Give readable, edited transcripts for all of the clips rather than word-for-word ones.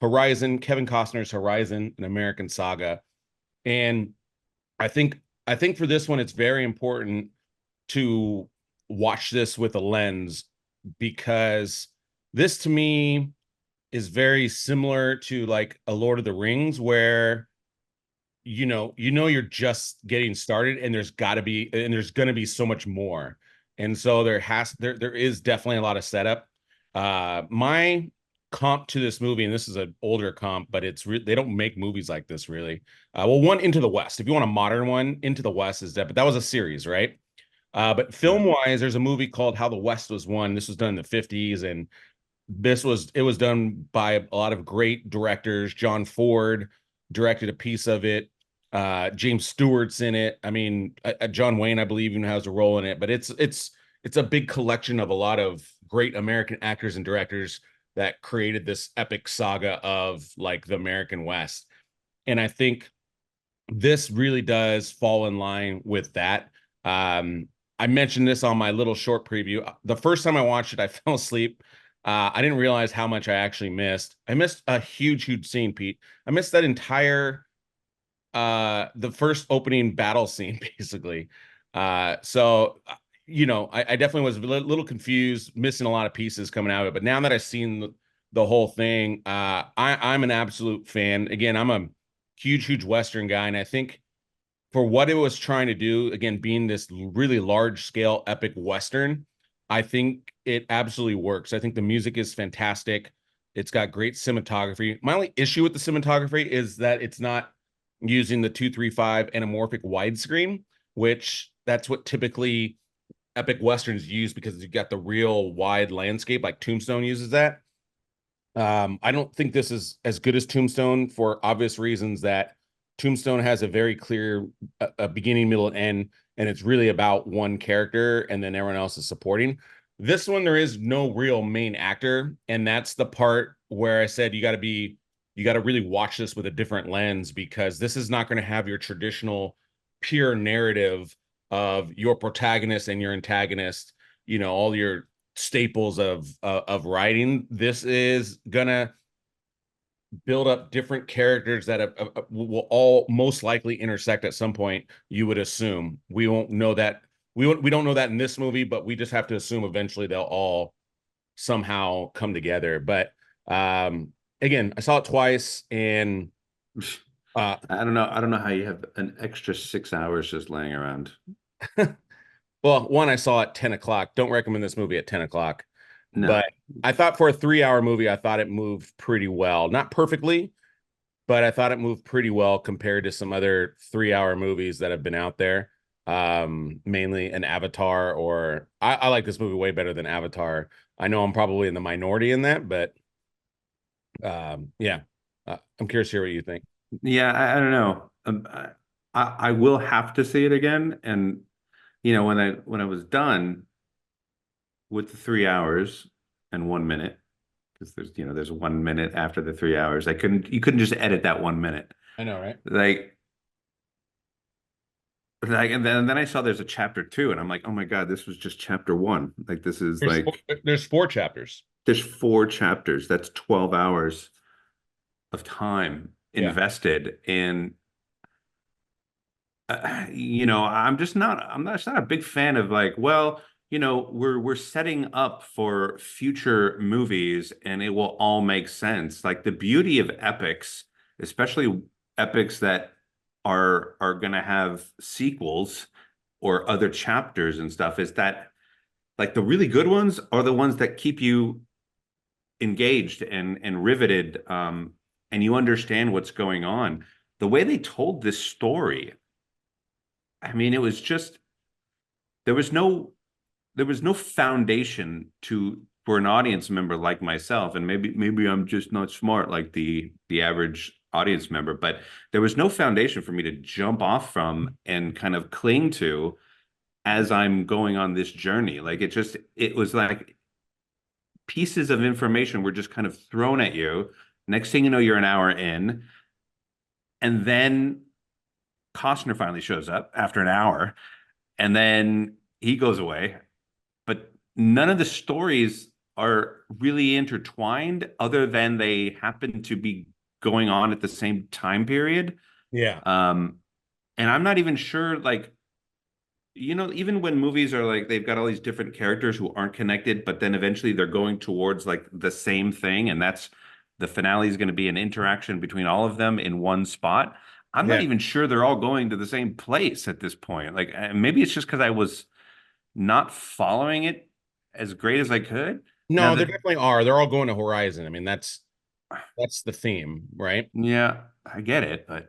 Horizon, Kevin Costner's Horizon, an American Saga. And I think I think for this one, it's very important to watch this with a lens because this to me is very similar to like a Lord of the Rings, where you're just getting started, and there's going to be so much more. And so there is definitely a lot of setup. My comp to this movie, and this is an older comp, but they don't make movies like this really. Well, one, Into the West. If you want a modern one, Into the West is that, but that was a series, right? But Yeah. film wise, there's a movie called How the West Was Won. This was done in the 50s, and it was done by a lot of great directors. John Ford directed a piece of it. James Stewart's in it. I mean, John Wayne, I believe, even has a role in it. But it's a big collection of a lot of great American actors and directors that created this epic saga of like the American West. And I think this really does fall in line with that. I mentioned this on my little short preview. The first time I watched it, I fell asleep. I didn't realize how much I actually missed. I missed a huge, huge scene, Pete. I missed that entire the first opening battle scene, basically. So I definitely was a little confused, missing a lot of pieces coming out of it. But now that I've seen the whole thing, I'm an absolute fan. Again, I'm a huge, huge Western guy, and I think for what it was trying to do, again, being this really large scale epic Western, I think it absolutely works. I think the music is fantastic. It's got great cinematography. My only issue with the cinematography is that it's not using the 235 anamorphic widescreen, which that's what typically epic Westerns use because you got the real wide landscape, like Tombstone uses that. I don't think this is as good as Tombstone for obvious reasons that Tombstone has a very clear a beginning, middle, and end, and it's really about one character, and then everyone else is supporting. This one, there is no real main actor, and that's the part where I said you got to really watch this with a different lens because this is not going to have your traditional pure narrative of your protagonist and your antagonist, all your staples of writing. This is gonna build up different characters that will all most likely intersect at some point. You would assume we won't know that we don't know that in this movie, but we just have to assume eventually they'll all somehow come together. But again, I saw it twice, and uh, I don't know. I don't know how you have an extra 6 hours just laying around. well, one, I saw at 10 o'clock. Don't recommend this movie at 10 o'clock. No. But I thought for a 3 hour movie, I thought it moved pretty well. Not perfectly, but I thought it moved pretty well compared to some other 3 hour movies that have been out there. Mainly an Avatar, or I like this movie way better than Avatar. I know I'm probably in the minority in that, but yeah, I'm curious to hear what you think. Yeah, I don't know. I will have to see it again. And when I was done with the 3 hours and 1 minute, because there's 1 minute after the 3 hours. You couldn't just edit that 1 minute. I know, right? Like and then I saw there's a chapter two, and I'm like, oh my God, this was just chapter one. Like this is There's four, like there's four chapters. there's 4 chapters. That's 12 hours of time Yeah. invested in I'm not a big fan of like, well, we're setting up for future movies and it will all make sense. Like the beauty of epics, especially epics that are gonna have sequels or other chapters and stuff, is that like the really good ones are the ones that keep you engaged and riveted, and you understand what's going on. The way they told this story, I mean, it was just there was no there was no foundation to for an audience member like myself, and maybe I'm just not smart like the average audience member, but there was no foundation for me to jump off from and kind of cling to as I'm going on this journey. Like it was like pieces of information were just kind of thrown at you. Next thing you know, you're an hour in, and then Costner finally shows up after an hour, and then he goes away. But none of the stories are really intertwined, other than they happen to be going on at the same time period. Yeah. Um, and I'm not even sure, like, even when movies are like they've got all these different characters who aren't connected, but then eventually they're going towards like the same thing, and that's the finale is going to be an interaction between all of them in one spot. I'm not Yeah. even sure they're all going to the same place at this point. Like maybe it's just because I was not following it as great as I could. Now No, there that definitely are. They're all going to Horizon. I mean, that's the theme, right? Yeah, I get it, but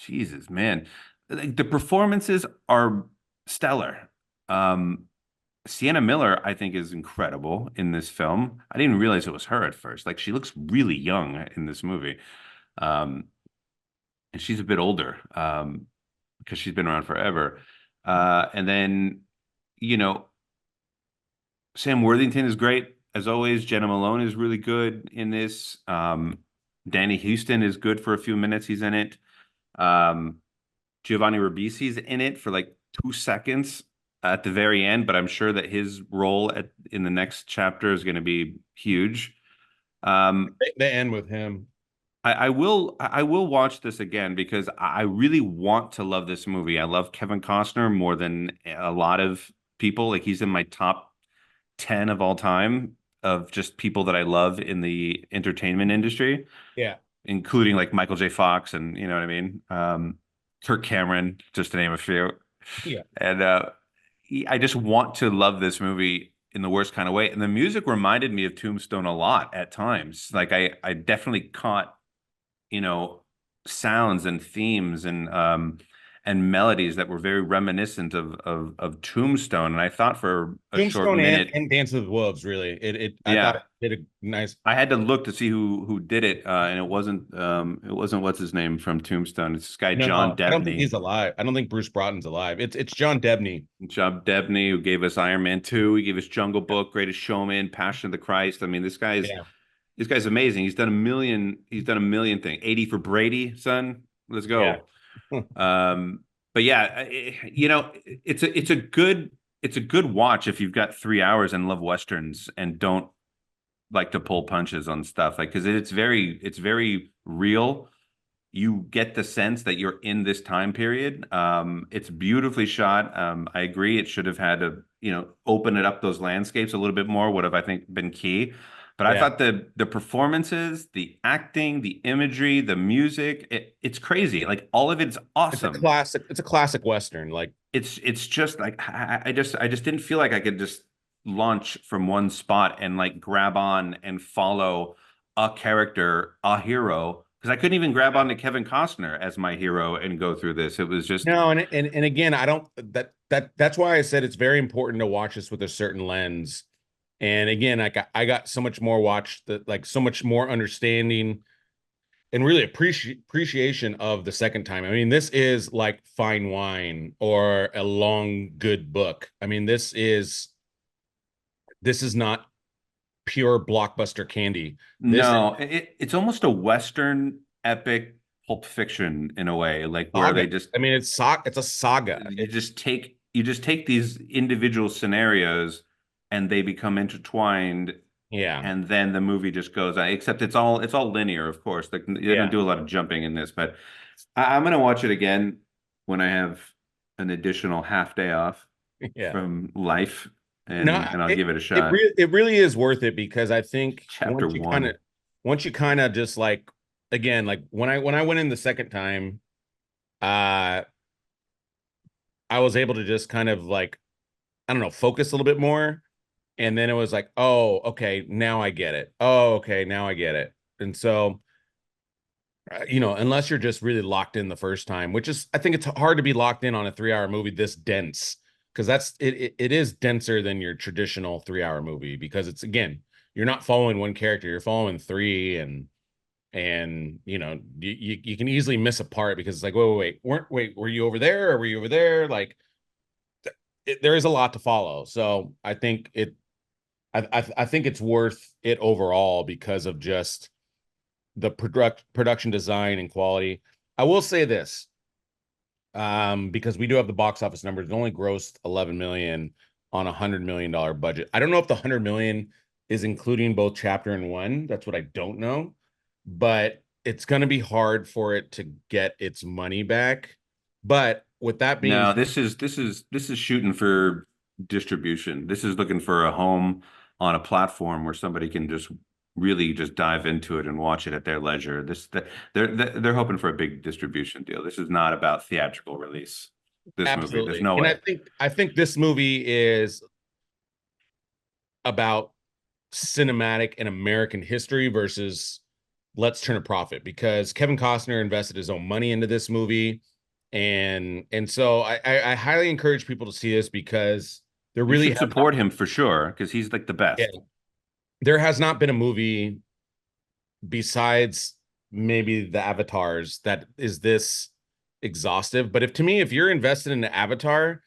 Jesus, man, like the performances are stellar. Um, Sienna Miller, I think, is incredible in this film. I didn't realize it was her at first. Like she looks really young in this movie. Um, and she's a bit older, because she's been around forever. And then, you know, Sam Worthington is great as always. Jenna Malone is really good in this. Danny Houston is good for a few minutes. He's in it. Um, Giovanni Ribisi's in it for like 2 seconds at the very end, but I'm sure that his role in the next chapter is going to be huge. Um, They end with him. I will watch this again because I really want to love this movie. I love Kevin Costner more than a lot of people. Like he's in my top 10 of all time of just people that I love in the entertainment industry, Yeah. including like Michael J. Fox and you know what I mean? Kirk Cameron, just to name a few. Yeah. And I just want to love this movie in the worst kind of way. And the music reminded me of Tombstone a lot at times. Like I definitely caught, you know, sounds and themes and melodies that were very reminiscent of Tombstone. And I thought for a short Tombstone minute, and Dance with Wolves, really. I thought yeah, it did a nice. I had to look to see who did it, and it wasn't what's his name from Tombstone. It's this guy John No, I don't think Debney. he's alive. I don't think Bruce Broughton's alive. It's John Debney. John Debney, who gave us Iron Man 2, he gave us Jungle Book, Greatest Showman, Passion of the Christ. I mean, Yeah. this guy's amazing. He's done a million things. 80 for Brady, son. Let's Yeah. go. But yeah, it's a good watch if you've got 3 hours and love westerns and don't like to pull punches on stuff, like because it's very real. You get the sense that you're in this time period. It's beautifully shot. I agree it should have had to open it up, those landscapes a little bit more would have, I think, been key. But I Yeah. thought the performances, the acting, the imagery, the music, it's crazy. Like all of it's It's a awesome. classic. It's a classic Western. Like, It's just like I just didn't feel like I could just launch from one spot and like grab on and follow a character, a hero, because I couldn't even grab on to Kevin Costner as my hero and go through this. It was just no, and again, I don't that's why I said it's very important to watch this with a certain lens. And again, I got so much more watch that, like, so much more understanding and really appreciation of the second time. I mean, this is like fine wine or a long good book. I mean, this is not pure blockbuster candy. This is no, it's almost a Western epic Pulp Fiction in a way, like where saga. they just I mean, it's a saga. you just take these individual scenarios and they become intertwined, Yeah. and then the movie just goes on. Except it's all linear, of course. Like they don't Yeah. do a lot of jumping in this, but I'm gonna watch it again when I have an additional half day off Yeah. from life, No, and I'll it give it a it shot. really it really is worth it, because I think Chapter one. once you kind of just, like, again, like when I went in the second time, uh I was able to just kind of, like, I don't know, focus a little bit more. And then it was like, oh, okay, now I get it. Oh, okay, now I get it. And so, unless you're just really locked in the first time, which is, I think it's hard to be locked in on a 3 hour movie this dense, because it is denser than your traditional 3 hour movie, because it's, again, you're not following one character, you're following three, and you can easily miss a part because it's like, wait, were you over there or were you over there? Like, there is a lot to follow. So I think it's worth it overall because of just the production design and quality. I will say this, because we do have the box office numbers. It only grossed 11 million on $100 million budget. I don't know if the 100 million is including both chapter and one. That's what I don't know, but it's going to be hard for it to get its money back. But with that being, No, this is shooting for distribution. This is looking for a home on a platform where somebody can just really just dive into it and watch it at their leisure. They're hoping for a big distribution deal. This is not about theatrical release. This movie, there's absolutely, no and way. I think this movie is about cinematic and American history versus let's turn a profit, because Kevin Costner invested his own money into this movie. And so I highly encourage people to see this because there You really should has not, support him for sure because he's like the yeah, best. there has not been a movie besides maybe the Avatars that is this exhaustive. But if to me, if you're invested in the Avatar,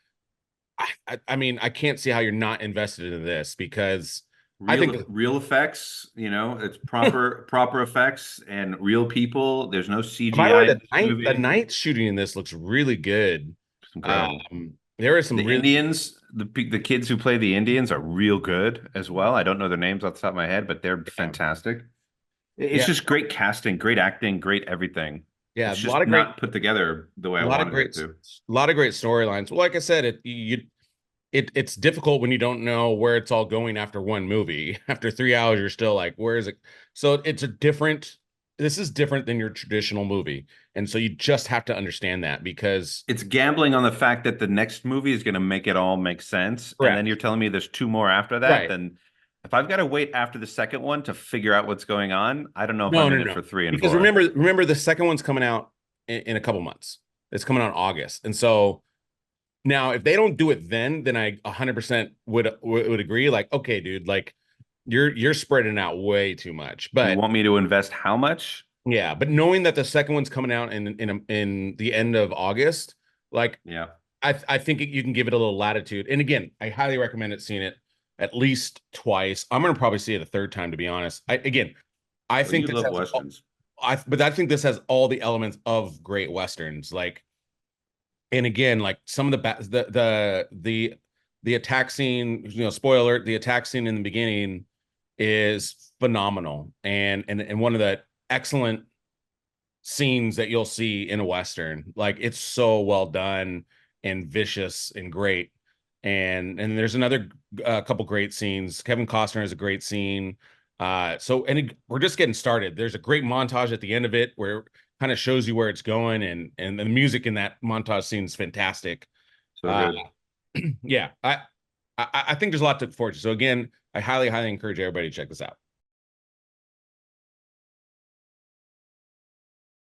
I mean, I can't see how you're not invested in this, because I think Real effects, it's proper effects and real people. There's no by the way, CGI in this the movie. night shooting in this looks really good. It's incredible. There are some The really, Indians, the kids who play the Indians are real good as well. I don't know their names off the top of my head, but they're yeah, fantastic. It's yeah, just great casting, great acting, great everything. yeah, It's just not put together the way a I lot of wanted great, it to. a lot of great storylines. Well, like I said, it's difficult when you don't know where it's all going after one movie. After 3 hours, you're still like, where is it? So it's a different. This is different than your traditional movie, and so you just have to understand that, because It's gambling on the fact that the next movie is going to make it all make sense. And then you're correct, telling me there's two more after that. right? Then if I've got to wait after the second one to figure out what's going on, I don't know if No, I'm no, in it no. for three and Because four. remember, the second one's coming out in a couple months. It's coming out in August, and so now if they don't do it then I 100% would agree. Like, okay, dude, like you're spreading out way too much. You But want me to invest how much? yeah, but knowing that the second one's coming out in the end of August, like Yeah. I think you can give it a little latitude. And again, I highly recommend it, seeing it at least twice. I'm gonna probably see it a third time, to be honest. I Well, think you this love has Westerns. but I think this has all the elements of great westerns. Like, and again, like some of the attack scene, spoiler alert, the attack scene in the beginning is phenomenal, and one of the excellent scenes that you'll see in a western. Like, it's so well done and vicious and great. And there's another couple great scenes. Kevin Costner has a great scene. We're just getting started. There's a great montage at the end of it where it kind of shows you where it's going, and the music in that montage scene is fantastic. So Uh, good. yeah, I think there's a lot to look forward to. So again, I highly encourage everybody to check this out.